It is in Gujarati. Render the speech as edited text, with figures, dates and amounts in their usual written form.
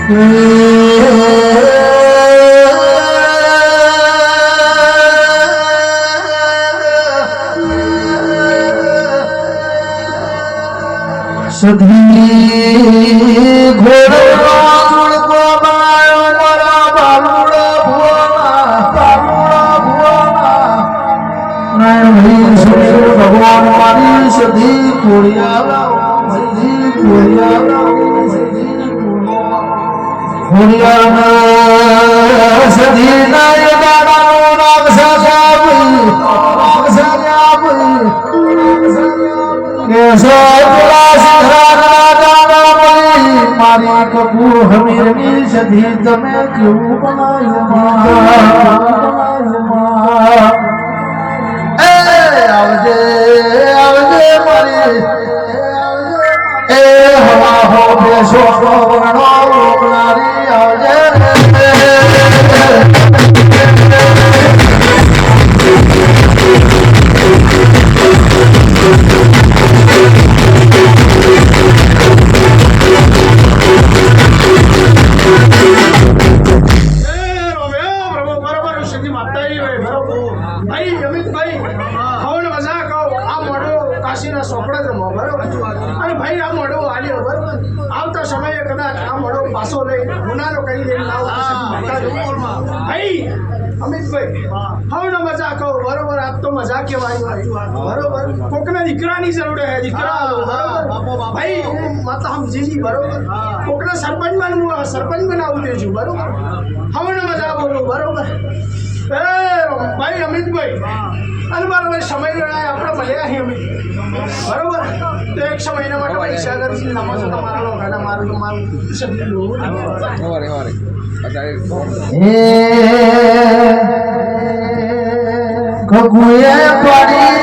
સધી ઘોડો કો બનાયો મારા બાલુડા ભુવાના ભગવાન મારી સધી કોળિયા સધી નાય દાડાનો નામ મારી કપૂર હમીરની સધી તમે કેવું આવજે આવજે મારી એ હવા હો બેસો ગણો રોકનારી આવજે આવતા સમયે કદાચ આ મોડો પાછો લઈ ગુનાનો કરી લઈને ભાઈ અમિતભાઈ હવે મજા કહો બરોબર આપ તો મજા કહેવાય બરોબર કોકના દીકરાની જરૂર હે દીકરા બરોબર ભાઈ હું માતા સમજી બરોબર કોકના સરપંચ બનાવું દે છું બરોબર હવે મજા બોલો બરોબર એ ભાઈ અમિતભાઈ અને બરોબર સમય ગણાય આપણે મળ્યા અહીં અમિત બરોબર તો એક સમયના માટે પૈસા કરી નમસ્તે તમારા લોકોના મારું ખગુએ પડી